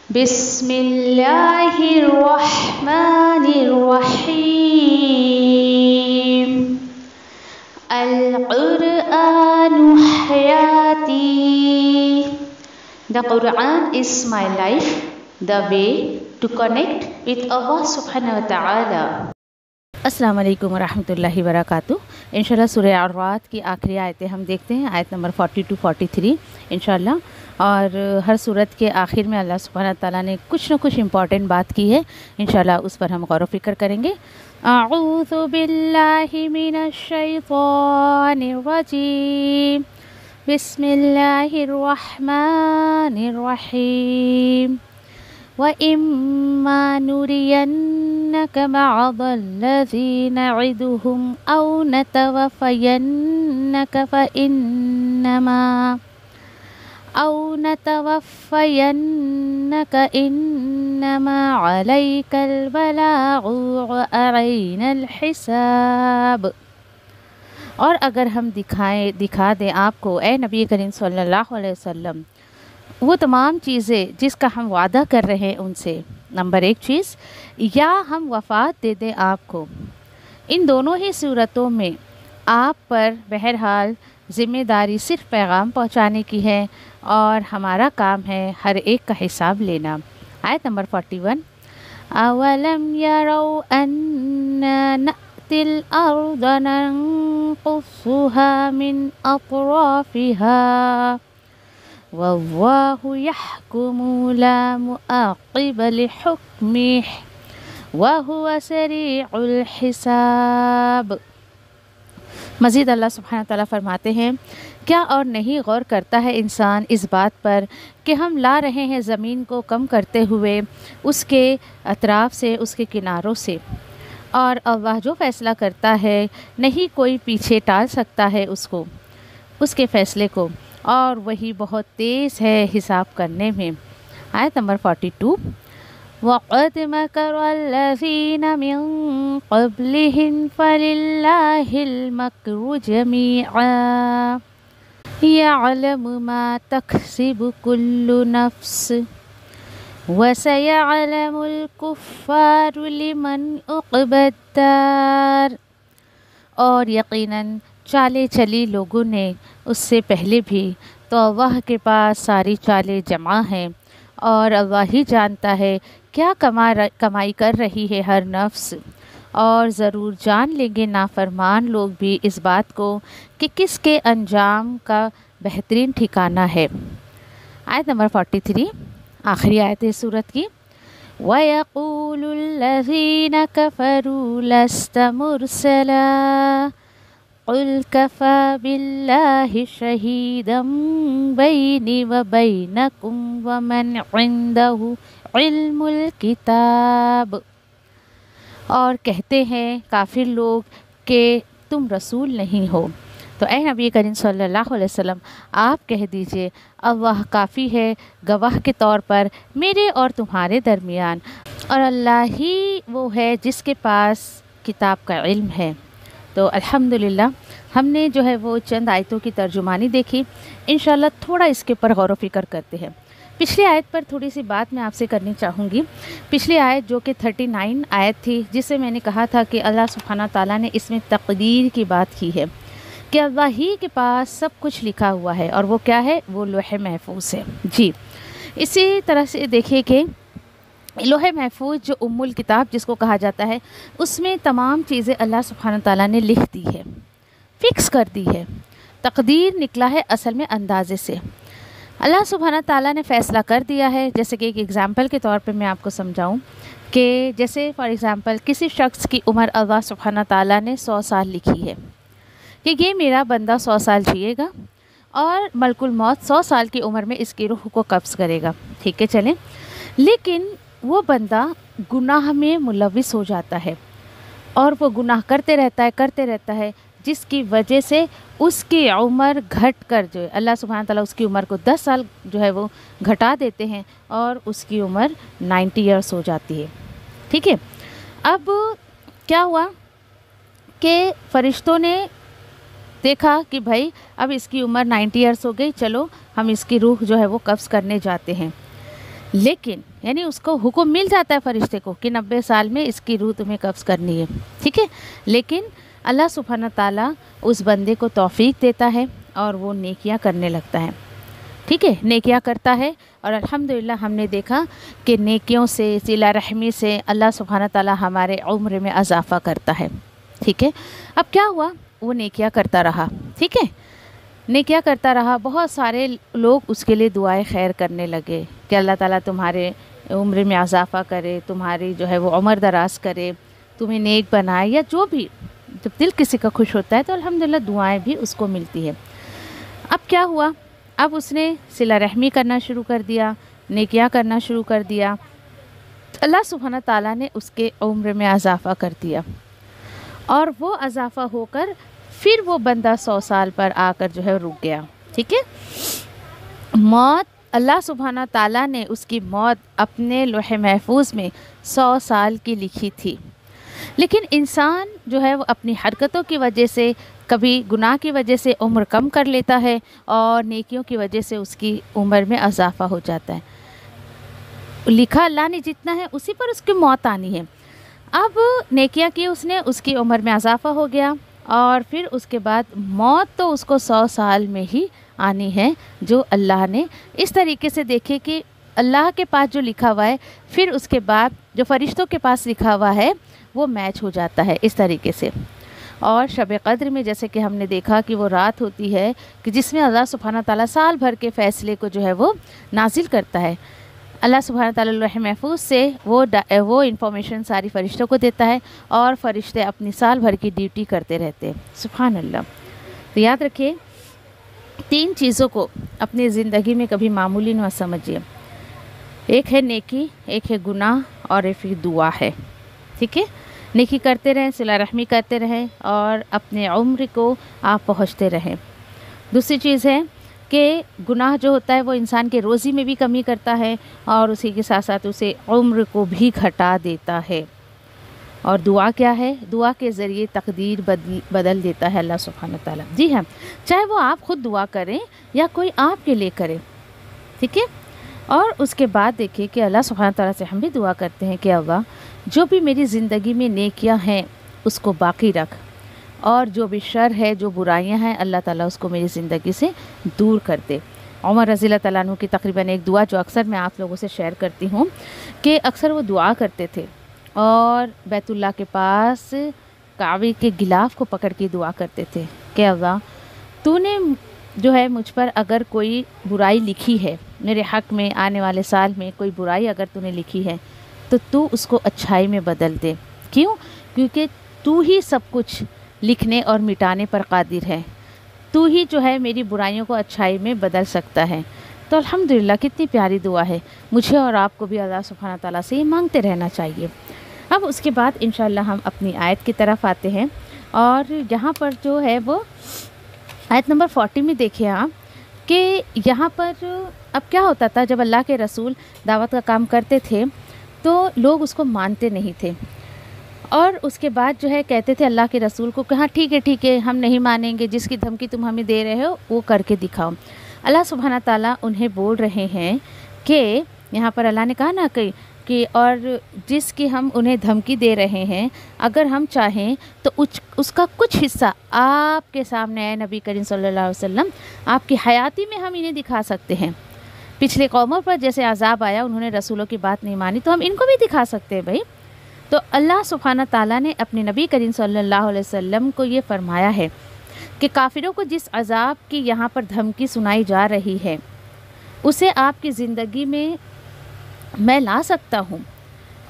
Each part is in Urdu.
بسم اللہ الرحمن الرحیم القرآن حیاتی. The Quran is my life, the way to connect with Allah subhanahu wa ta'ala. السلام علیکم ورحمۃ اللہ وبرکاتہ. انشاءاللہ سورہ اعراف کی آخری آیتیں ہم دیکھتے ہیں، آیت نمبر 42 43 انشاءاللہ. اور ہر صورت کے آخر میں اللہ سبحانہ تعالیٰ نے کچھ نہ کچھ امپورٹنٹ بات کی ہے، انشاءاللہ اس پر ہم غور و فکر کریں گے. اعوذ باللہ من الشیطان الرجیم، بسم اللہ الرحمن الرحیم. وَإِمَّا نُرِيَنَّكَ بَعْضَ الَّذِي نَعِدُهُمْ أَوْ نَتَوَفَّيَنَّكَ إِنَّمَا عَلَيْكَ الْبَلَاغُ وَعَلَيْنَا الْحِسَابُ. اور اگر ہم دکھا دیں آپ کو اے نبی کریم صلی اللہ علیہ وسلم وہ تمام چیزیں جس کا ہم وعدہ کر رہے ہیں ان سے، نمبر ایک چیز، یا ہم وفات دے دیں آپ کو، ان دونوں ہی صورتوں میں آپ پر بہرحال ذمہ داری صرف پیغام پہنچانے کی ہے اور ہمارا کام ہے ہر ایک کا حساب لینا. آیت نمبر 41. اولم یروا انا نأتی الارض ننقصها من اطرافها واللہ یحکم لا معقب لحکمہ وہو سریع الحساب. مزید اللہ سبحانہ تعالیٰ فرماتے ہیں، کیا اور نہیں غور کرتا ہے انسان اس بات پر کہ ہم لا رہے ہیں زمین کو کم کرتے ہوئے اس کے اطراف سے، اس کے کناروں سے، اور اللہ جو فیصلہ کرتا ہے نہیں کوئی پیچھے ٹال سکتا ہے اس کے فیصلے کو، اور وہی بہت تیز ہے حساب کرنے میں. آیت نمبر 42. وَقَدْ مَكَرَ الَّذِينَ مِن قَبْلِهِمْ فَلِلَّهِ الْمَكْرُ جَمِيعًا يَعْلَمُ مَا تَكْسِبُ كُلُّ نَفْسٍ وَسَيَعْلَمُ الْكُفَّارُ لِمَنْ عُقْبَى الدَّارِ. اور یقیناً چالیں چلی لوگوں نے اس سے پہلے بھی، تو اللہ کے پاس ساری چالیں جمع ہیں، اور اللہ ہی جانتا ہے کیا کمائی کر رہی ہے ہر نفس، اور ضرور جان لیں گے نافرمان لوگ بھی اس بات کو کہ کس کے انجام کا بہترین ٹھکانہ ہے. آیت نمبر 43 آخری آیت ہے سورت کی. وَيَقُولُ الَّذِينَ كَفَرُوا لَسْتَ مُرْسَلًا قُلْ كَفَى بِاللَّهِ شَهِيدًا بَيْنِي وَبَيْنَكُمْ وَمَنْ عِنْدَهُ عِلْمُ الْكِتَابِ. اور کہتے ہیں کافر لوگ کہ تم رسول نہیں ہو، تو اے نبی کریم صلی اللہ علیہ وسلم آپ کہہ دیجئے اللہ کافی ہے گواہ کے طور پر میرے اور تمہارے درمیان، اور اللہ ہی وہ ہے جس کے پاس کتاب کا علم ہے. تو الحمدللہ ہم نے جو ہے وہ چند آیتوں کی ترجمانی دیکھی. انشاءاللہ تھوڑا اس کے اوپر غور و فکر کرتے ہیں. پچھلی آیت پر تھوڑی سی بات میں آپ سے کرنی چاہوں گی. پچھلی آیت جو کہ 39 آیت تھی، جسے میں نے کہا تھا کہ اللہ سبحانہ تعالیٰ نے اس میں تقدیر کی بات کی ہے کہ اللہ ہی کے پاس سب کچھ لکھا ہوا ہے، اور وہ کیا ہے؟ وہ لوح محفوظ ہے. جی اسی طرح سے دیکھیے کہ لوح محفوظ جو ام الکتاب جس کو کہا جاتا ہے، اس میں تمام چیزیں اللہ سبحانہ تعالیٰ نے لکھ دی ہے، فکس کر دی ہے. تقدیر نکلا ہے اصل میں اندازے سے. اللہ سبحانہ تعالیٰ نے فیصلہ کر دیا ہے. جیسے کہ ایک ایگزامپل کے طور پہ میں آپ کو سمجھاؤں کہ جیسے فار ایگزامپل کسی شخص کی عمر اللہ سبحانہ تعالیٰ نے 100 سال لکھی ہے کہ یہ میرا بندہ 100 سال جیے گا اور ملک الموت 100 سال کی عمر میں اس کی روح کو قبض کرے گا. ٹھیک ہے چلیں، لیکن وہ بندہ گناہ میں ملوث ہو جاتا ہے اور وہ گناہ کرتے رہتا ہے جس کی وجہ سے اس کی عمر گھٹ کر جو ہے اللہ سبحانہ تعالیٰ اس کی عمر کو 10 سال جو ہے وہ گھٹا دیتے ہیں اور اس کی عمر 90 ایئرس ہو جاتی ہے. ٹھیک ہے، اب کیا ہوا کہ فرشتوں نے دیکھا کہ بھائی اب اس کی عمر 90 ایئرس ہو گئی، چلو ہم اس کی روح جو ہے وہ قبض کرنے جاتے ہیں. لیکن یعنی اس کو حکم مل جاتا ہے فرشتے کو کہ 90 سال میں اس کی روح تمہیں قبض کرنی ہے، ٹھیک ہے، لیکن اللہ سبحانہ تعالیٰ اس بندے کو توفیق دیتا ہے اور وہ نیکیاں کرنے لگتا ہے، ٹھیک ہے، نیکیاں کرتا ہے، اور الحمدللہ ہم نے دیکھا کہ نیکیوں سے، صلہ رحمی سے اللہ سبحانہ تعالیٰ ہمارے عمر میں اضافہ کرتا ہے، ٹھیک ہے۔ اب کیا ہوا، وہ نیکیاں کرتا رہا، ٹھیک ہے، نیکیاں کرتا رہا، بہت سارے لوگ اس کے لیے دعائیں خیر کرنے لگے کہ اللہ تعالیٰ تمہارے عمر میں اضافہ کرے، تمہاری جو ہے وہ عمر دراز کرے، تمہیں نیک بنائے، یا جو بھی، جب دل کسی کا خوش ہوتا ہے تو الحمدللہ دعائیں بھی اس کو ملتی ہے۔ اب کیا ہوا، اب اس نے صلہ رحمی کرنا شروع کر دیا، نیکیاں کرنا شروع کر دیا، اللہ سبحانہ تعالیٰ نے اس کے عمر میں اضافہ کر دیا، اور وہ اضافہ ہو کر پھر وہ بندہ 100 سال پر آ کر جو ہے رک گیا، ٹھیک ہے۔ موت، اللہ سبحانہ تعالیٰ نے اس کی موت اپنے لوح محفوظ میں 100 سال کی لکھی تھی، لیکن انسان جو ہے وہ اپنی حرکتوں کی وجہ سے، کبھی گناہ کی وجہ سے عمر کم کر لیتا ہے، اور نیکیوں کی وجہ سے اس کی عمر میں اضافہ ہو جاتا ہے۔ لکھا اللہ نے جتنا ہے اسی پر اس کی موت آنی ہے۔ اب نیکیاں کی اس نے، اس کی عمر میں اضافہ ہو گیا، اور پھر اس کے بعد موت تو اس کو 100 سال میں ہی آنی ہے، جو اللہ نے اس طریقے سے دیکھے کہ اللہ کے پاس جو لکھا ہوا ہے، پھر اس کے بعد جو فرشتوں کے پاس لکھا ہوا ہے وہ میچ ہو جاتا ہے اس طریقے سے۔ اور شب قدر میں جیسے کہ ہم نے دیکھا کہ وہ رات ہوتی ہے کہ جس میں اللہ سبحانہ تعالیٰ سال بھر کے فیصلے کو جو ہے وہ نازل کرتا ہے، اللہ سبحانہ تعالیٰ لوح محفوظ سے وہ انفارمیشن ساری فرشتوں کو دیتا ہے، اور فرشتے اپنی سال بھر کی ڈیوٹی کرتے رہتے ہیں، سبحان اللہ۔ تو یاد رکھیے، 3 چیزوں کو اپنی زندگی میں کبھی معمولی نہ سمجھیے، ایک ہے نیکی، ایک ہے گناہ، اور ایک دعا ہے، ٹھیک ہے۔ نیکی کرتے رہیں، صلہ رحمی کرتے رہیں، اور اپنے عمر کو آپ پہنچتے رہیں۔ دوسری چیز ہے کہ گناہ جو ہوتا ہے وہ انسان کے روزی میں بھی کمی کرتا ہے، اور اسی کے ساتھ ساتھ اسے عمر کو بھی گھٹا دیتا ہے۔ اور دعا کیا ہے، دعا کے ذریعے تقدیر بدل دیتا ہے اللہ سبحانہ تعالیٰ، جی ہاں، چاہے وہ آپ خود دعا کریں یا کوئی آپ کے لیے کرے، ٹھیک ہے۔ اور اس کے بعد دیکھیں کہ اللہ سبحانہ تعالیٰ سے ہم بھی دعا کرتے ہیں کہ اللہ جو بھی میری زندگی میں نیکیاں ہیں اس کو باقی رکھ، اور جو بھی شر ہے، جو برائیاں ہیں، اللہ تعالیٰ اس کو میری زندگی سے دور کر دے۔ عمر رضی اللہ تعالیٰ عنہ کی تقریباً ایک دعا جو اکثر میں آپ لوگوں سے شیئر کرتی ہوں، کہ اکثر وہ دعا کرتے تھے اور بیت اللہ کے پاس کعبے کے غلاف کو پکڑ کے دعا کرتے تھے کہ اللہ تو نے جو ہے مجھ پر اگر کوئی برائی لکھی ہے، میرے حق میں آنے والے سال میں کوئی برائی اگر تو نے لکھی ہے تو تو اس کو اچھائی میں بدل دے۔ کیوں؟ کیونکہ تو ہی سب کچھ لکھنے اور مٹانے پر قادر ہے، تو ہی جو ہے میری برائیوں کو اچھائی میں بدل سکتا ہے۔ تو الحمدللہ کتنی پیاری دعا ہے، مجھے اور آپ کو بھی اللہ سبحانہ تعالیٰ سے یہ مانگتے رہنا چاہیے۔ اب اس کے بعد انشاءاللہ ہم اپنی آیت کی طرف آتے ہیں، اور یہاں پر جو ہے وہ آیت نمبر 40 میں دیکھیں آپ کہ یہاں پر اب کیا ہوتا تھا، جب اللہ کے رسول دعوت کا کام کرتے تھے تو لوگ اس کو مانتے نہیں تھے، اور اس کے بعد جو ہے کہتے تھے اللہ کے رسول کو کہ ہاں ٹھیک ہے ہم نہیں مانیں گے، جس کی دھمکی تم ہمیں دے رہے ہو وہ کر کے دکھاؤ۔ اللہ سبحانہ تعالیٰ انہیں بول رہے ہیں کہ یہاں پر اللہ نے کہا نا کہ اور جس کی ہم انہیں دھمکی دے رہے ہیں اگر ہم چاہیں تو اس کا کچھ حصہ آپ کے سامنے اے نبی کریم صلی اللہ علیہ وسلم آپ کی حیاتی میں ہم انہیں دکھا سکتے ہیں۔ پچھلے قوموں پر جیسے عذاب آیا، انہوں نے رسولوں کی بات نہیں مانی، تو ہم ان کو بھی دکھا سکتے ہیں بھائی۔ تو اللہ سبحانہ تعالیٰ نے اپنے نبی کریم صلی اللہ علیہ وسلم کو یہ فرمایا ہے کہ کافروں کو جس عذاب کی یہاں پر دھمکی سنائی جا رہی ہے اسے آپ کی زندگی میں لا سکتا ہوں،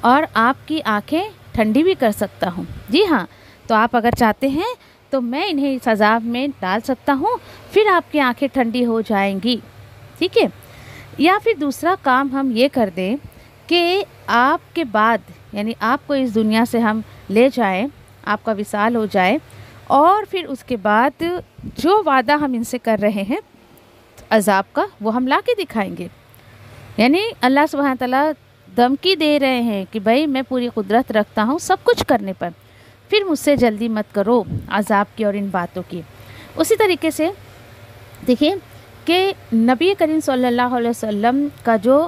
اور آپ کی آنکھیں ٹھنڈی بھی کر سکتا ہوں۔ جی ہاں، تو آپ اگر چاہتے ہیں تو میں انہیں اس عذاب میں ڈال سکتا ہوں، پھر آپ کی آنکھیں ٹھنڈی ہو جائیں گی، ٹھیک ہے۔ یا پھر دوسرا کام ہم یہ کر دیں کہ آپ کے بعد یعنی آپ کو اس دنیا سے ہم لے جائیں، آپ کا وصال ہو جائے، اور پھر اس کے بعد جو وعدہ ہم ان سے کر رہے ہیں عذاب کا وہ ہم لا کے دکھائیں گے۔ یعنی اللہ سبحانہ تعالیٰ دھمکی دے رہے ہیں کہ بھائی میں پوری قدرت رکھتا ہوں سب کچھ کرنے پر، پھر مجھ سے جلدی مت کرو عذاب کی اور ان باتوں کی۔ اسی طریقے سے دیکھیے کہ نبی کریم صلی اللہ علیہ وسلم کا جو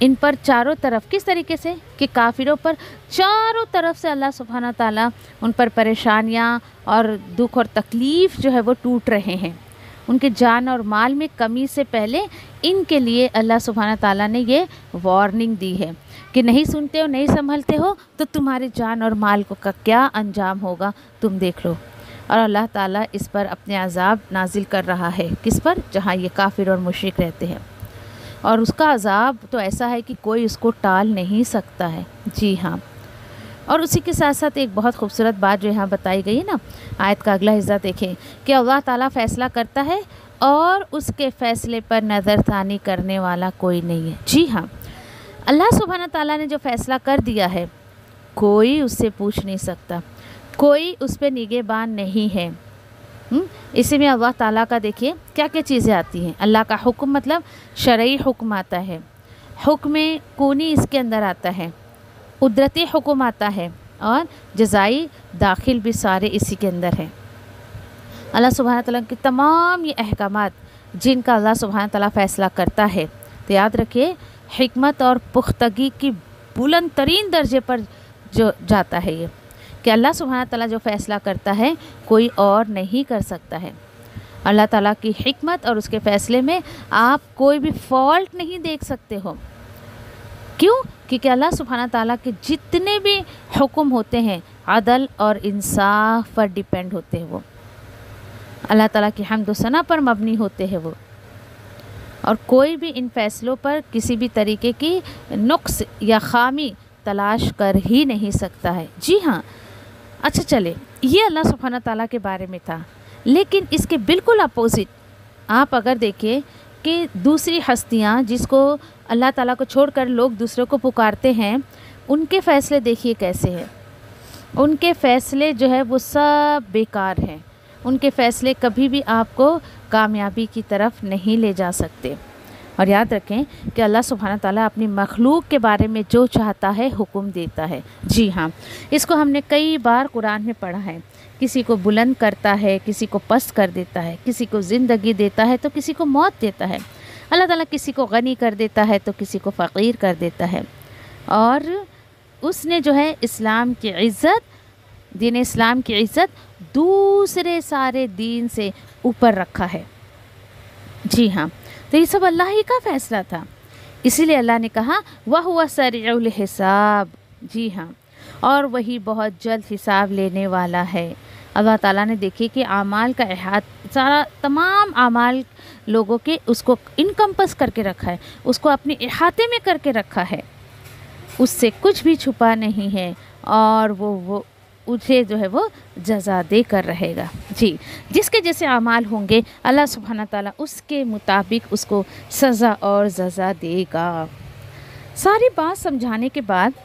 ان پر چاروں طرف، کس طریقے سے کہ کافروں پر چاروں طرف سے اللہ سبحانہ تعالیٰ ان پر پریشانیاں اور دکھ اور تکلیف جو ہے وہ ٹوٹ رہے ہیں. ان کے جان اور مال میں کمی سے پہلے ان کے لیے اللہ سبحانہ تعالیٰ نے یہ وارننگ دی ہے کہ نہیں سنتے ہو، نہیں سنبھلتے ہو تو تمہارے جان اور مال کو کا کیا انجام ہوگا تم دیکھ لو. اور اللہ تعالیٰ اس پر اپنے عذاب نازل کر رہا ہے. کس پر؟ جہاں یہ کافر اور مشرک رہتے ہیں. اور اس کا عذاب تو ایسا ہے کہ کوئی اس کو ٹال نہیں سکتا ہے. جی ہاں. اور اسی کے ساتھ ساتھ ایک بہت خوبصورت بات جو یہاں بتائی گئی ہے نا، آیت کا اگلا حصہ دیکھیں کہ اللہ تعالیٰ فیصلہ کرتا ہے اور اس کے فیصلے پر نظر ثانی کرنے والا کوئی نہیں ہے. جی ہاں، اللہ سبحانہ تعالیٰ نے جو فیصلہ کر دیا ہے کوئی اس سے پوچھ نہیں سکتا، کوئی اس پہ نگہبان نہیں ہے. اسی میں اللہ تعالیٰ کا دیکھیے کیا کیا چیزیں آتی ہیں. اللہ کا حکم مطلب شرعی حکم آتا ہے، حکم کونی اس کے اندر آتا ہے، قدرتی حکم آتا ہے، اور جزائی داخل بھی سارے اسی کے اندر ہیں. اللہ سبحانہ تعالیٰ کے تمام یہ احکامات جن کا اللہ سبحانہ تعالیٰ فیصلہ کرتا ہے، تو یاد رکھیے حکمت اور پختگی کی بلند ترین درجے پر جو جاتا ہے یہ کہ اللہ سبحانہ تعالیٰ جو فیصلہ کرتا ہے کوئی اور نہیں کر سکتا ہے. اللہ تعالیٰ کی حکمت اور اس کے فیصلے میں آپ کوئی بھی فالٹ نہیں دیکھ سکتے ہو. کیوں؟ کیونکہ اللہ سبحانہ تعالیٰ کے جتنے بھی حکم ہوتے ہیں عدل اور انصاف پر ڈیپینڈ ہوتے ہیں. وہ اللہ تعالیٰ کی حمد و ثنا پر مبنی ہوتے ہیں وہ، اور کوئی بھی ان فیصلوں پر کسی بھی طریقے کی نقص یا خامی تلاش کر ہی نہیں سکتا ہے. جی ہاں. اچھا چلے، یہ اللہ سبحانہ تعالیٰ کے بارے میں تھا. لیکن اس کے بالکل اپوزٹ آپ اگر دیکھیں کہ دوسری ہستیاں جس کو اللہ تعالیٰ کو چھوڑ کر لوگ دوسروں کو پکارتے ہیں، ان کے فیصلے دیکھیے کیسے ہیں. ان کے فیصلے جو ہے وہ سب بیکار ہیں. ان کے فیصلے کبھی بھی آپ کو کامیابی کی طرف نہیں لے جا سکتے. اور یاد رکھیں کہ اللہ سبحانہ تعالیٰ اپنی مخلوق کے بارے میں جو چاہتا ہے حکم دیتا ہے. جی ہاں، اس کو ہم نے کئی بار قرآن میں پڑھا ہے. کسی کو بلند کرتا ہے، کسی کو پست کر دیتا ہے، کسی کو زندگی دیتا ہے تو کسی کو موت دیتا ہے. اللہ تعالیٰ کسی کو غنی کر دیتا ہے تو کسی کو فقیر کر دیتا ہے. اور اس نے جو ہے اسلام کی عزت، دین اسلام کی عزت دوسرے سارے دین سے اوپر رکھا ہے. جی ہاں، تو یہ سب اللہ ہی کا فیصلہ تھا. اسی لیے اللہ نے کہا وَهُوَ سَرِيعُ الْحِسَابِ. جی ہاں، اور وہی بہت جلد حساب لینے والا ہے. اللہ تعالیٰ نے دیکھی کہ اعمال کا احاطہ، سارا تمام اعمال لوگوں کے اس کو انکمپس کر کے رکھا ہے، اس کو اپنے احاطے میں کر کے رکھا ہے. اس سے کچھ بھی چھپا نہیں ہے، اور وہ اسے جو ہے وہ جزا دے کر رہے گا. جی، جس کے جیسے اعمال ہوں گے اللہ سبحانہ تعالیٰ اس کے مطابق اس کو سزا اور جزا دے گا. ساری بات سمجھانے کے بعد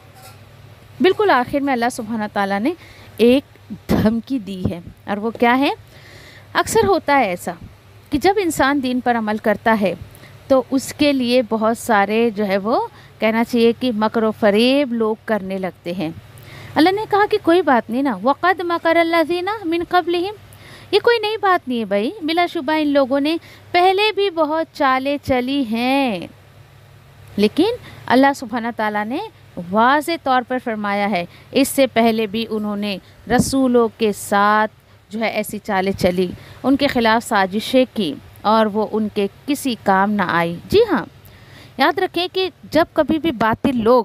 بالکل آخر میں اللہ سبحانہ تعالیٰ نے ایک دھمکی دی ہے. اور وہ کیا ہے؟ اکثر ہوتا ہے ایسا کہ جب انسان دین پر عمل کرتا ہے تو اس کے لیے بہت سارے جو ہے وہ کہنا چاہیے کہ مکر و فریب لوگ کرنے لگتے ہیں. اللہ نے کہا کہ کوئی بات نہیں نا، وَقَدْ مَكَرَ الَّذِينَ مِن قَبْلِهِمْ. یہ کوئی نئی بات نہیں ہے بھائی، بلا شبہ ان لوگوں نے پہلے بھی بہت چالیں چلی ہیں. لیکن اللہ سبحانہ تعالیٰ نے واضح طور پر فرمایا ہے اس سے پہلے بھی انہوں نے رسولوں کے ساتھ جو ہے ایسی چالیں چلی، ان کے خلاف سازشیں کی، اور وہ ان کے کسی کام نہ آئی. جی ہاں، یاد رکھیں کہ جب کبھی بھی باطل لوگ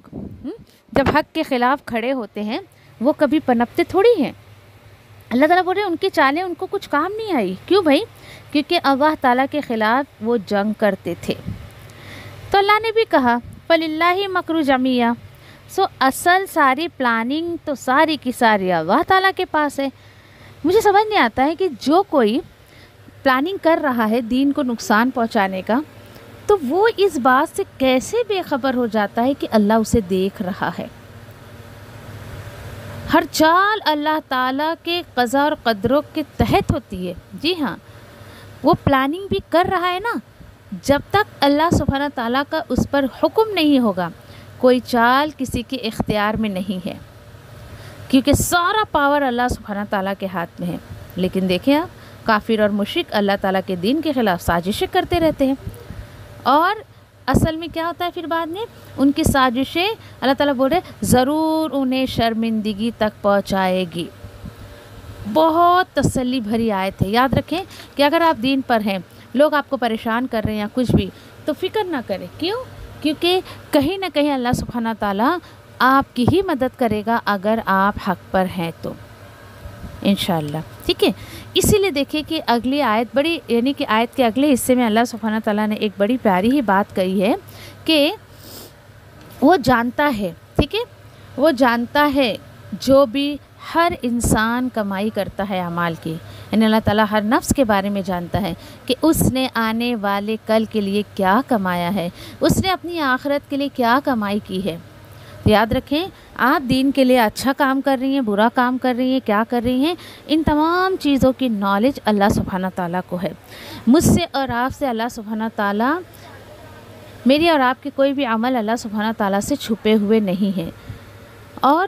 جب حق کے خلاف کھڑے ہوتے ہیں وہ کبھی پنپتے تھوڑی ہیں. اللہ تعالیٰ بول رہے ان کی چالیں ان کو کچھ کام نہیں آئی. کیوں بھائی؟ کیونکہ اللہ تعالیٰ کے خلاف وہ جنگ کرتے تھے. تو اللہ نے بھی کہا فَلِلَّهِ مَكْرُ جَمِيعًا. سو اصل ساری پلاننگ تو ساری کی ساری اللہ تعالیٰ کے پاس ہے. مجھے سمجھ نہیں آتا ہے کہ جو کوئی پلاننگ کر رہا ہے دین کو نقصان پہنچانے کا، تو وہ اس بات سے کیسے بے خبر ہو جاتا ہے کہ اللہ اسے دیکھ رہا ہے. ہر چال اللہ تعالیٰ کے قضاء اور قدروں کے تحت ہوتی ہے. جی ہاں، وہ پلاننگ بھی کر رہا ہے نا. جب تک اللہ سبحانہ تعالیٰ کا اس پر حکم نہیں ہوگا کوئی چال کسی کے اختیار میں نہیں ہے، کیونکہ سارا پاور اللہ سبحانہ تعالیٰ کے ہاتھ میں ہے. لیکن دیکھیں آپ، کافر اور مشرک اللہ تعالیٰ کے دین کے خلاف سازشیں کرتے رہتے ہیں. اور اصل میں کیا ہوتا ہے پھر بعد میں ان کی سازشیں اللہ تعالیٰ بول رہے ضرور انہیں شرمندگی تک پہنچائے گی۔ بہت تسلی بھری آیت ہے۔ یاد رکھیں کہ اگر آپ دین پر ہیں، لوگ آپ کو پریشان کر رہے ہیں یا کچھ بھی، تو فکر نہ کریں۔ کیوں؟ کیونکہ کہیں نہ کہیں اللہ سبحانہ تعالیٰ آپ کی ہی مدد کرے گا اگر آپ حق پر ہیں تو انشاءاللہ، ٹھیک ہے۔ اسی لیے دیکھیں کہ اگلی آیت بڑی، یعنی کہ آیت کے اگلے حصے میں اللہ سبحانہ تعالیٰ نے ایک بڑی پیاری ہی بات کہی ہے کہ وہ جانتا ہے، ٹھیک ہے، وہ جانتا ہے جو بھی ہر انسان کمائی کرتا ہے اعمال کی، یعنی اللہ تعالیٰ ہر نفس کے بارے میں جانتا ہے کہ اس نے آنے والے کل کے لیے کیا کمایا ہے، اس نے اپنی آخرت کے لیے کیا کمائی کی ہے۔ تو یاد رکھیں آپ دین کے لیے اچھا کام کر رہی ہیں، برا کام کر رہی ہیں، کیا کر رہی ہیں، ان تمام چیزوں کی نالج اللہ سبحانہ تعالیٰ کو ہے۔ مجھ سے اور آپ سے اللہ سبحانہ تعالیٰ، میری اور آپ کے کوئی بھی عمل اللہ سبحانہ تعالیٰ سے چھپے ہوئے نہیں ہیں، اور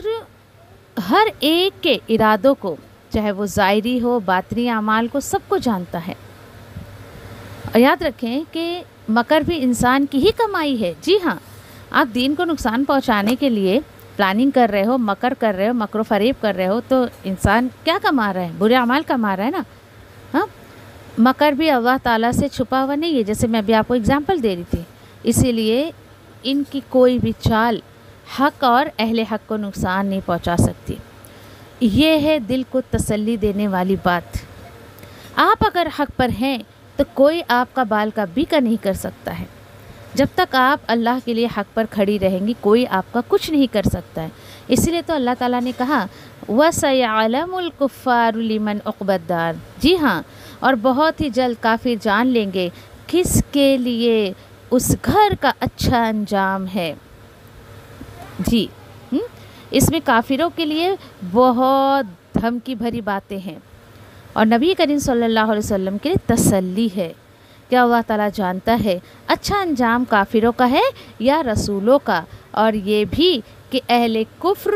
ہر ایک کے ارادوں کو، چاہے وہ ظاہری ہو باطنی اعمال کو، سب کو جانتا ہے۔ اور یاد رکھیں کہ مکر بھی انسان کی ہی کمائی ہے۔ جی ہاں، آپ دین کو نقصان پہنچانے کے لیے پلاننگ کر رہے ہو، مکر کر رہے ہو، مکر و فریب کر رہے ہو، تو انسان کیا کما رہا ہے؟ برے اعمال کما رہا ہے نا۔ ہاں، مکر بھی اللہ تعالیٰ سے چھپا ہوا نہیں ہے، جیسے میں ابھی آپ کو اگزامپل دے رہی تھی۔ اسی لیے ان کی کوئی بھی چال حق اور اہل حق کو نقصان نہیں پہنچا سکتی۔ یہ ہے دل کو تسلی دینے والی بات۔ آپ اگر حق پر ہیں تو کوئی آپ کا بال کا بھی کا نہیں کر سکتا ہے۔ جب تک آپ اللہ کے لیے حق پر کھڑی رہیں گی، کوئی آپ کا کچھ نہیں کر سکتا ہے۔ اسی لیے تو اللہ تعالیٰ نے کہا وَسَيَعْلَمُ الْكُفَّارُ لِمَنْ عُقْبَى الدَّارِ، جی ہاں، اور بہت ہی جلد کافر جان لیں گے کس کے لیے اس گھر کا اچھا انجام ہے۔ جی، اس میں کافروں کے لیے بہت دھمکی بھری باتیں ہیں، اور نبی کریم صلی اللہ علیہ وسلم کے لیے تسلی ہے کہ اللہ تعالیٰ جانتا ہے اچھا انجام کافروں کا ہے یا رسولوں کا، اور یہ بھی کہ اہل کفر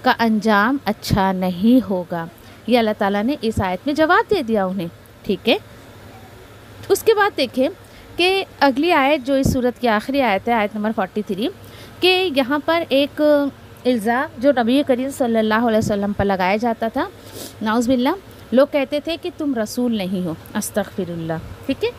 کا انجام اچھا نہیں ہوگا۔ یہ اللہ تعالیٰ نے اس آیت میں جواب دے دیا انہیں، ٹھیک ہے۔ اس کے بعد دیکھیں کہ اگلی آیت جو اس سورت کی آخری آیت ہے، آیت نمبر 43، کہ یہاں پر ایک الزام جو نبی کریم صلی اللہ علیہ وسلم پر لگایا جاتا تھا، نعوذ باللہ، لوگ کہتے تھے کہ تم رسول نہیں ہو، استغفر اللہ، ٹھیک ہے۔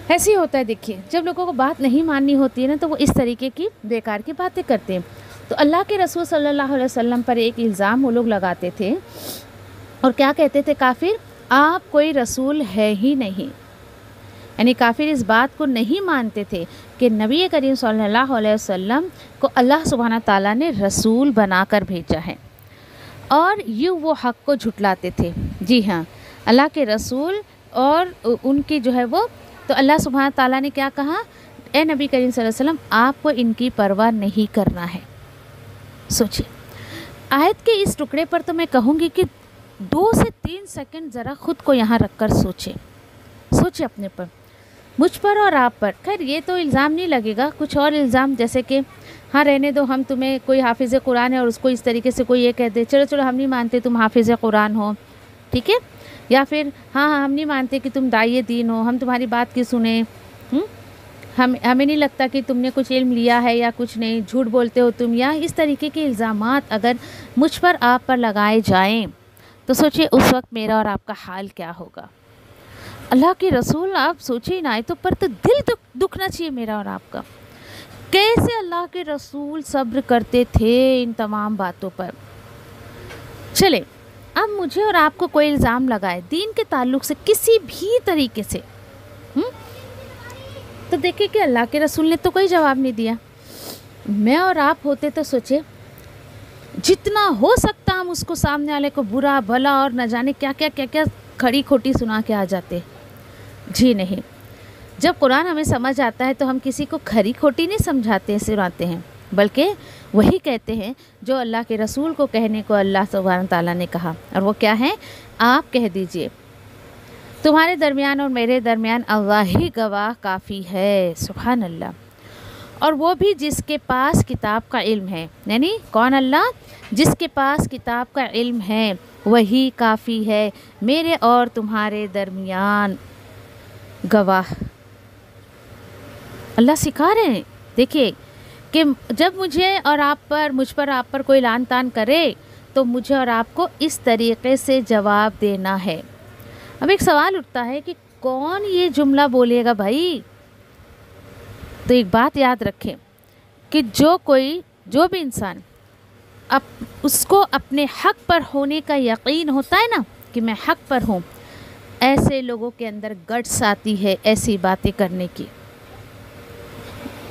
ایسے ہی ہوتا ہے، دیکھیے جب لوگوں کو بات نہیں ماننی ہوتی ہے نا، تو وہ اس طریقے کی بیکار کی باتیں کرتے ہیں۔ تو اللہ کے رسول صلی اللہ علیہ وسلم پر ایک الزام وہ لوگ لگاتے تھے، اور کیا کہتے تھے کافر؟ آپ کوئی رسول ہے ہی نہیں، یعنی کافر اس بات کو نہیں مانتے تھے کہ نبی کریم صلی اللہ علیہ وسلم کو اللہ سبحانہ تعالیٰ نے رسول بنا کر بھیجا ہے، اور یوں وہ حق کو جھٹلاتے تھے۔ جی ہاں، اللہ کے رسول اور ان کی جو ہے وہ، تو اللہ سبحانہ تعالیٰ نے کیا کہا؟ اے نبی کریم صلی اللہ علیہ وسلم، آپ کو ان کی پرواہ نہیں کرنا ہے۔ سوچیں، آیت کے اس ٹکڑے پر تو میں کہوں گی کہ 2 سے 3 سیکنڈ ذرا خود کو یہاں رکھ کر سوچیں اپنے پر، مجھ پر اور آپ پر۔ خیر یہ تو الزام نہیں لگے گا، کچھ اور الزام جیسے کہ ہاں رہنے دو، ہم تمہیں، کوئی حافظ قرآن ہے اور اس کو اس طریقے سے کوئی یہ کہہ دے چلو ہم نہیں مانتے تم حافظ قرآن ہو، ٹھیک ہے، یا پھر ہاں ہم نہیں مانتے کہ تم داعی دین ہو، ہم تمہاری بات کی سنیں، ہمیں نہیں لگتا کہ تم نے کچھ علم لیا ہے یا کچھ نہیں، جھوٹ بولتے ہو تم، یا اس طریقے کے الزامات اگر مجھ پر آپ پر لگائے جائیں تو سوچئے اس وقت میرا اور آپ کا حال کیا ہوگا۔ اللہ کے رسول، آپ سوچیں ان آیتوں پر تو دل دکھنا چاہیے میرا اور آپ کا، کیسے اللہ کے رسول صبر کرتے تھے ان تمام باتوں پر۔ چلیں اب مجھے اور آپ کو کوئی الزام لگائے دین کے تعلق سے کسی بھی طریقے سے، تو دیکھیں کہ اللہ کے رسول نے تو کوئی جواب نہیں دیا۔ میں اور آپ ہوتے تو سوچے جتنا ہو سکتا ہم اس کو سامنے والے کو برا بھلا اور نہ جانے کیا کیا کھڑی کھوٹی سنا کے آ جاتے۔ جی نہیں، جب قرآن ہمیں سمجھ آتا ہے تو ہم کسی کو کھری کھوٹی نہیں سمجھاتے سناتے ہیں، بلکہ وہی کہتے ہیں جو اللہ کے رسول کو کہنے کو اللہ سبحانہ تعالیٰ نے کہا، اور وہ کیا ہے؟ آپ کہہ دیجئے تمہارے درمیان اور میرے درمیان اللہ ہی گواہ کافی ہے، سبحان اللہ، اور وہ بھی جس کے پاس کتاب کا علم ہے، یعنی کون؟ اللہ، جس کے پاس کتاب کا علم ہے وہی کافی ہے میرے اور تمہارے درمیان گواہ۔ اللہ سکھا رہے ہیں دیکھیے کہ جب مجھ پر آپ پر کوئی لعن طعن کرے تو مجھے اور آپ کو اس طریقے سے جواب دینا ہے۔ اب ایک سوال اٹھتا ہے کہ کون یہ جملہ بولے گا بھائی؟ تو ایک بات یاد رکھیں کہ جو بھی انسان اس کو اپنے حق پر ہونے کا یقین ہوتا ہے نا کہ میں حق پر ہوں، ایسے لوگوں کے اندر گٹس آتی ہے ایسی باتیں کرنے کی۔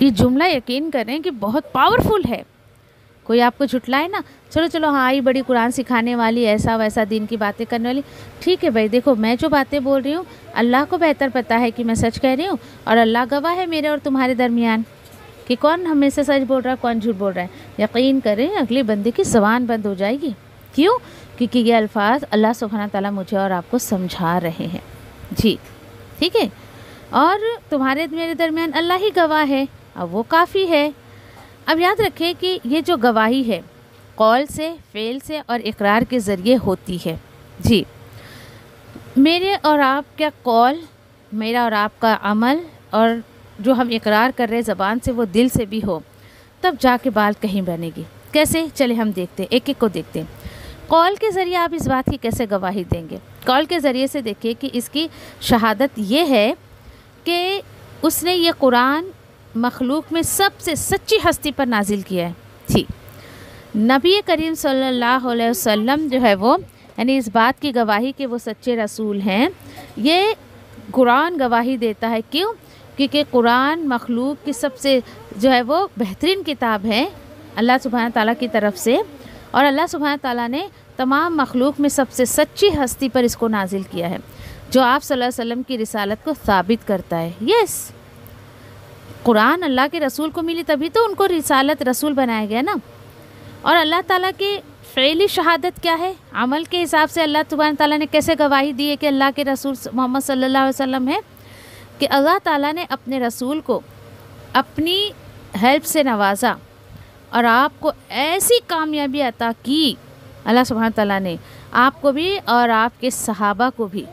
یہ جملہ یقین کریں کہ بہت پاورفل ہے۔ کوئی آپ کو جھٹلائے نا، چلو ہاں یہ بڑی قرآن سکھانے والی، ایسا ویسا دین کی باتیں کرنے والی، ٹھیک ہے بھائی، دیکھو میں جو باتیں بول رہی ہوں اللہ کو بہتر پتہ ہے کہ میں سچ کہہ رہی ہوں، اور اللہ گواہ ہے میرے اور تمہارے درمیان کہ کون ہمیں سے سچ بول رہا ہے کون جھوٹ بول رہا ہے۔ یقین کریں اگلے بندے کی زبان بند ہو جائے گی۔ کیوں؟ کیونکہ یہ الفاظ اللہ سبحانہ تعالیٰ مجھے اور آپ کو سمجھا رہے ہیں جی، ٹھیک ہے، اور تمہارے میرے درمیان اللہ ہی گواہ ہے، اب وہ کافی ہے۔ اب یاد رکھیں کہ یہ جو گواہی ہے قول سے، فعل سے اور اقرار کے ذریعے ہوتی ہے جی۔ میرے اور آپ کا قول، میرا اور آپ کا عمل، اور جو ہم اقرار کر رہے زبان سے وہ دل سے بھی ہو، تب جا کے بال کہیں بنے گی۔ کیسے؟ چلے ہم دیکھتے ہیں، ایک ایک کو دیکھتے ہیں۔ قول کے ذریعے آپ اس بات کی کیسے گواہی دیں گے؟ قول کے ذریعے سے دیکھیے کہ اس کی شہادت یہ ہے کہ اس نے یہ قرآن مخلوق میں سب سے سچی ہستی پر نازل کیا ہے جی۔ نبی کریم صلی اللہ علیہ وسلم جو ہے وہ، یعنی اس بات کی گواہی کہ وہ سچے رسول ہیں، یہ قرآن گواہی دیتا ہے۔ کیوں؟ کیونکہ قرآن مخلوق کی سب سے جو ہے وہ بہترین کتاب ہے اللہ سبحانہ تعالیٰ کی طرف سے، اور اللہ سبحانہ تعالیٰ نے تمام مخلوق میں سب سے سچی ہستی پر اس کو نازل کیا ہے، جو آپ صلی اللہ علیہ وسلم کی رسالت کو ثابت کرتا ہے۔ یس، قرآن اللہ کے رسول کو ملی تبھی تو ان کو رسالت رسول بنایا گیا نا۔ اور اللہ تعالیٰ کی فعلی شہادت کیا ہے؟ عمل کے حساب سے اللہ سبحانہ تعالیٰ نے کیسے گواہی دی ہے کہ اللہ کے رسول محمد صلی اللہ علیہ وسلم ہے؟ کہ اللہ تعالیٰ نے اپنے رسول کو اپنی ہیلپ سے نوازا اور آپ کو ایسی کامیابی عطا کی، اللہ سبحانہ تعالیٰ نے آپ کو بھی اور آپ کے صحابہ کو بھی،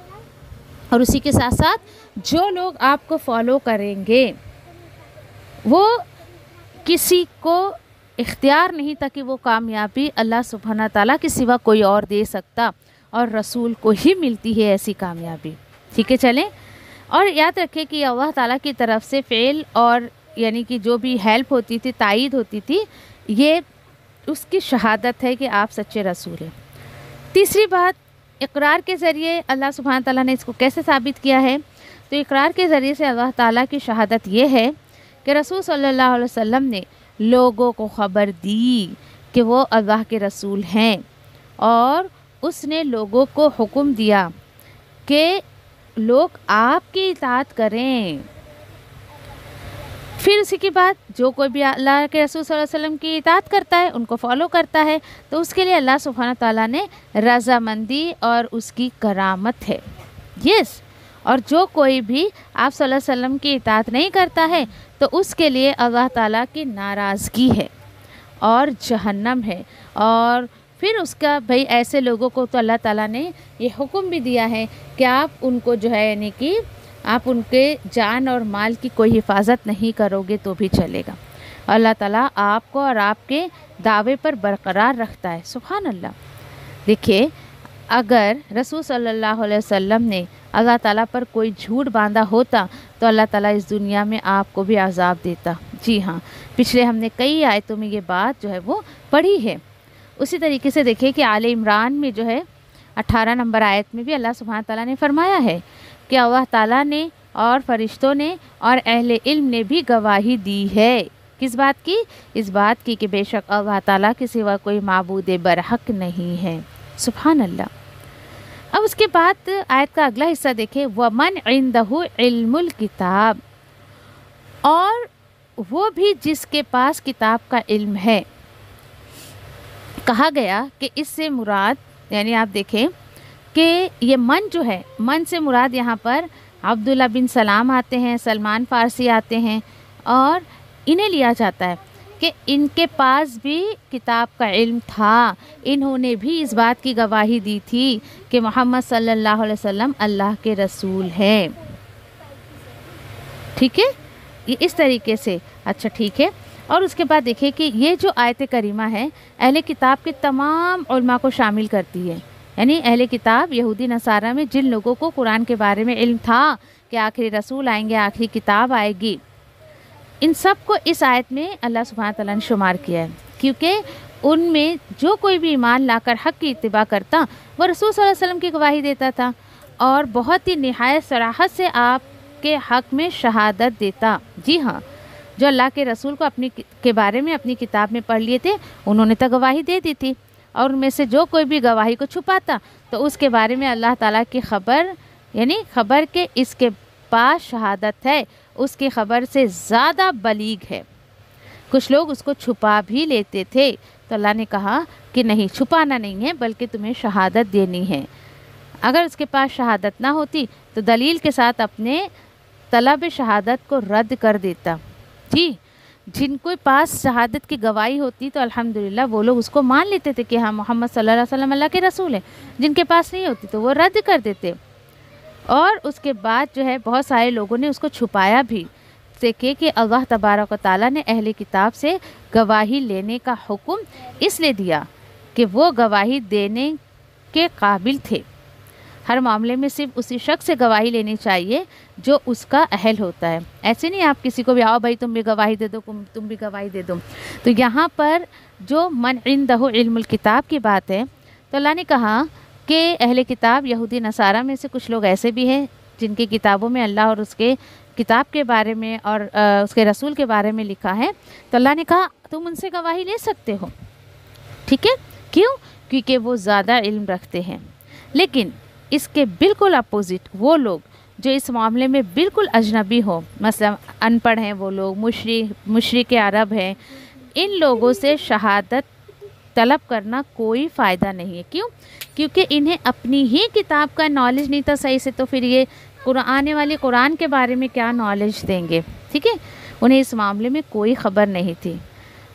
اور اسی کے ساتھ ساتھ جو لوگ آپ کو فالو کریں گے وہ کسی کو اختیار نہیں تھا کہ وہ کامیابی اللہ سبحانہ تعالیٰ کے سوا کوئی اور دے سکتا، اور رسول کو ہی ملتی ہے ایسی کامیابی، ٹھیک ہے۔ چلیں، اور یاد رکھیں کہ اللہ تعالیٰ کی طرف سے فعل اور یعنی کہ جو بھی ہیلپ ہوتی تھی، تائید ہوتی تھی، یہ اس کی شہادت ہے کہ آپ سچے رسول ہیں۔ تیسری بات، اقرار کے ذریعے اللہ سبحانہ تعالیٰ نے اس کو کیسے ثابت کیا ہے؟ تو اقرار کے ذریعے سے اللہ تعالیٰ کی شہادت یہ ہے کہ رسول صلی اللہ علیہ وسلم نے لوگوں کو خبر دی کہ وہ اللہ کے رسول ہیں، اور اس نے لوگوں کو حکم دیا کہ لوگ آپ کی اطاعت کریں۔ پھر اسی کے بعد جو کوئی بھی اللہ کے رسول صلی اللہ علیہ وسلم کی اطاعت کرتا ہے، ان کو فالو کرتا ہے، تو اس کے لیے اللہ سبحانہ تعالیٰ نے رضامندی اور اس کی کرامت ہے۔ یس، اور جو کوئی بھی آپ صلی اللہ علیہ وسلم کی اطاعت نہیں کرتا ہے تو اس کے لیے اللہ تعالیٰ کی ناراضگی ہے اور جہنم ہے۔ اور پھر اس کا بھائی ایسے لوگوں کو تو اللہ تعالیٰ نے یہ حکم بھی دیا ہے کہ آپ ان کو جو ہے یعنی کہ آپ ان کے جان اور مال کی کوئی حفاظت نہیں کرو گے تو بھی چلے گا۔ اللہ تعالیٰ آپ کو اور آپ کے دعوے پر برقرار رکھتا ہے، سبحان اللہ۔ دیکھیے، اگر رسول صلی اللہ علیہ وسلم نے اللہ تعالیٰ پر کوئی جھوٹ باندھا ہوتا تو اللہ تعالیٰ اس دنیا میں آپ کو بھی عذاب دیتا۔ جی ہاں، پچھلے ہم نے کئی آیتوں میں یہ بات جو ہے وہ پڑھی ہے۔ اسی طریقے سے دیکھیں کہ آل عمران میں جو ہے 18 نمبر آیت میں بھی اللہ سبحانہ تعالیٰ نے فرمایا ہے کہ اللہ تعالیٰ نے اور فرشتوں نے اور اہل علم نے بھی گواہی دی ہے۔ کس بات کی؟ اس بات کی کہ بے شک اللہ تعالیٰ کے سوا کوئی معبود برحق نہیں ہے، سبحان اللہ۔ اب اس کے بعد آیت کا اگلا حصہ دیکھیں، وَمَنْ عِنْدَهُ عِلْمُ الْكِتَابِ، اور وہ بھی جس کے پاس کتاب کا علم ہے۔ کہا گیا کہ اس سے مراد یعنی آپ دیکھیں کہ یہ من جو ہے، من سے مراد یہاں پر عبداللہ بن سلام آتے ہیں، سلمان فارسی آتے ہیں، اور انہیں لیا جاتا ہے کہ ان کے پاس بھی کتاب کا علم تھا، انہوں نے بھی اس بات کی گواہی دی تھی کہ محمد صلی اللہ علیہ وسلم اللہ کے رسول ہیں، ٹھیک ہے۔ یہ اس طریقے سے. اچھا ٹھیک ہے. اور اس کے بعد دیکھیں کہ یہ جو آیت کریمہ ہے اہل کتاب کے تمام علماء کو شامل کرتی ہے. یعنی اہل کتاب یہودی نصارہ میں جن لوگوں کو قرآن کے بارے میں علم تھا کہ آخری رسول آئیں گے، آخری کتاب آئے گی، ان سب کو اس آیت میں اللہ سبحانہ تعالیٰ نے شمار کیا ہے. کیونکہ ان میں جو کوئی بھی ایمان لا کر حق کی اتباع کرتا وہ رسول صلی اللہ علیہ وسلم کی گواہی دیتا تھا اور بہت ہی نہایت صراحت سے آپ کے حق میں شہادت دیتا. جی ہاں، جو اللہ کے رسول کو کے بارے میں اپنی کتاب میں پڑھ لیے تھے انہوں نے تو گواہی دے دی تھی، اور ان میں سے جو کوئی بھی گواہی کو چھپاتا تو اس کے بارے میں اللہ تعالیٰ کی خبر، یعنی خبر کے اس کے پاس شہادت ہے، اس کی خبر سے زیادہ بلیغ ہے. کچھ لوگ اس کو چھپا بھی لیتے تھے تو اللہ نے کہا کہ نہیں، چھپانا نہیں ہے بلکہ تمہیں شہادت دینی ہے. اگر اس کے پاس شہادت نہ ہوتی تو دلیل کے ساتھ اپنے طلب شہادت کو رد کر دیتا. جی، جن کے پاس شہادت کی گواہی ہوتی تو الحمدللہ وہ لوگ اس کو مان لیتے تھے کہ ہاں محمد صلی اللہ علیہ وسلم اللہ کے رسول ہیں. جن کے پاس نہیں ہوتی تو وہ رد کر دیتے. اور اس کے بعد جو ہے بہت سارے لوگوں نے اس کو چھپایا بھی. دیکھیں کہ اللہ تبارک و تعالیٰ نے اہل کتاب سے گواہی لینے کا حکم اس لیے دیا کہ وہ گواہی دینے کے قابل تھے. ہر معاملے میں صرف اسی شخص سے گواہی لینی چاہیے جو اس کا اہل ہوتا ہے. ایسے نہیں آپ کسی کو بھی آؤ بھائی تم بھی گواہی دے دو، تم بھی گواہی دے دو. تو یہاں پر جو من عندہ علم الکتاب کی بات ہے تو اللہ نے کہا کہ اہل کتاب یہودی نصارہ میں سے کچھ لوگ ایسے بھی ہیں جن کی کتابوں میں اللہ اور اس کے کتاب کے بارے میں اور اس کے رسول کے بارے میں لکھا ہے. تو اللہ نے کہا تم ان سے گواہی لے سکتے ہو. ٹھیک ہے. کیوں؟ کیونکہ وہ زیادہ علم رکھتے ہیں. لیکن اس کے بالکل اپوزٹ وہ لوگ جو اس معاملے میں بالکل اجنبی ہو، مثلا ان پڑھ ہیں وہ لوگ، مشرک عرب ہیں، ان لوگوں سے شہادت طلب کرنا کوئی فائدہ نہیں ہے. کیوں؟ کیونکہ انہیں اپنی ہی کتاب کا نالج نہیں تھا صحیح سے، تو پھر یہ آنے والی قرآن کے بارے میں کیا نالج دیں گے. ٹھیک ہے. انہیں اس معاملے میں کوئی خبر نہیں تھی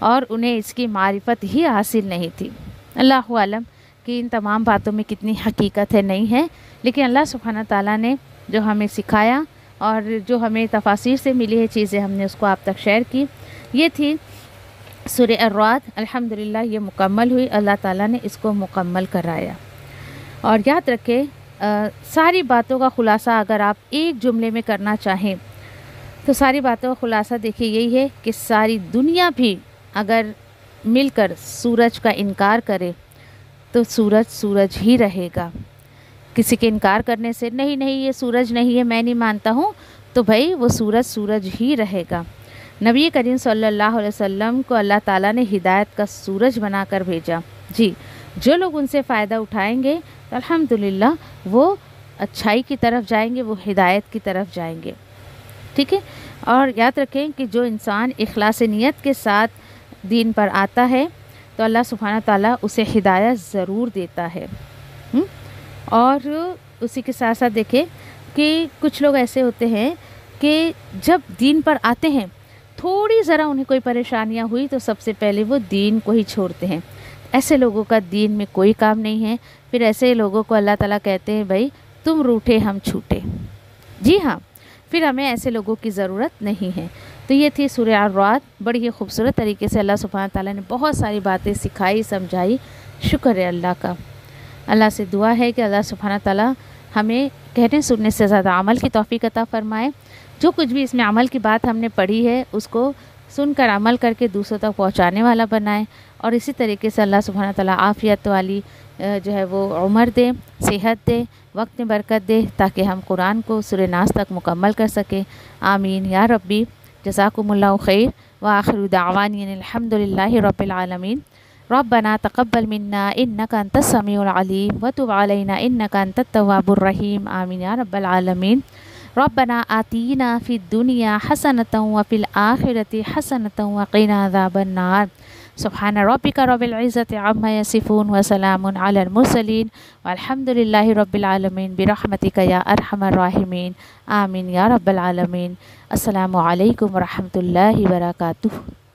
اور انہیں اس کی معرفت ہی حاصل نہیں تھی. اللہ عالم کہ ان تمام باتوں میں کتنی حقیقت ہے نہیں ہے، لیکن اللہ سبحانہ تعالیٰ نے جو ہمیں سکھایا اور جو ہمیں تفاسیر سے ملی ہے چیزیں ہم نے اس کو آپ تک شیئر کی. یہ تھی سورہ الرعد. الحمدللہ یہ مکمل ہوئی، اللہ تعالیٰ نے اس کو مکمل کرایا. اور یاد رکھیں ساری باتوں کا خلاصہ اگر آپ ایک جملے میں کرنا چاہیں تو ساری باتوں کا خلاصہ دیکھیے یہی ہے کہ ساری دنیا بھی اگر مل کر سورج کا انکار کرے تو سورج ہی رہے گا. کسی کے انکار کرنے سے نہیں یہ سورج نہیں ہے، میں نہیں مانتا ہوں، تو بھائی وہ سورج ہی رہے گا. نبی کریم صلی اللہ علیہ وسلم کو اللہ تعالیٰ نے ہدایت کا سورج بنا کر بھیجا. جی، جو لوگ ان سے فائدہ اٹھائیں گے تو الحمدللہ وہ اچھائی کی طرف جائیں گے، وہ ہدایت کی طرف جائیں گے. ٹھیک ہے. اور یاد رکھیں کہ جو انسان اخلاص نیت کے ساتھ دین پر آتا ہے تو اللہ سبحانہ تعالیٰ اسے ہدایت ضرور دیتا ہے. اور اسی کے ساتھ ساتھ دیکھیں کہ کچھ لوگ ایسے ہوتے ہیں کہ جب دین پر آتے ہیں تھوڑی ذرا انہیں کوئی پریشانیاں ہوئی تو سب سے پہلے وہ دین کو ہی چھوڑتے ہیں. ایسے لوگوں کا دین میں کوئی کام نہیں ہے. پھر ایسے لوگوں کو اللہ تعالیٰ کہتے ہیں بھائی تم روٹھے ہم چھوٹے. جی ہاں، پھر ہمیں ایسے لوگوں کی ضرورت نہیں ہے. تو یہ تھی سورہ الرعد. بڑی ہی خوبصورت طریقے سے اللہ سبحانہ تعالیٰ نے بہت ساری باتیں سکھائی، سمجھائی. شکر ہے اللہ کا. اللہ سے دعا ہے کہ اللہ سبحانہ تعالیٰ ہمیں کہنے سننے سے زیادہ عمل کی توفیق عطا فرمائے. جو کچھ بھی اس میں عمل کی بات ہم نے پڑھی ہے اس کو سن کر عمل کر کے دوسروں تک پہنچانے والا بنائے. اور اسی طریقے سے اللہ سبحانہ تعالیٰ عافیت والی جو ہے وہ عمر دے، صحت دے، وقت میں برکت دے تاکہ ہم قرآن کو سورہ ناس تک مکمل کر سکیں. آمین یا ربی. جزاکم اللہ خیر. وآخر دعوانی الحمدللہ رب العالمین. ربنا تقبل منا انك انت السميع العليم وتب علينا انك انت التواب الرحيم. آمين يا رب العالمين. ربنا آتنا في الدنيا حسنة وفي الآخرة حسنة وقنا عذاب النار. سبحان ربك رب العزة عما يصفون وسلام على المرسلين والحمد لله رب العالمين برحمتك يا أرحم الراحمين. آمين يا رب العالمين. السلام عليكم ورحمة الله وبركاته.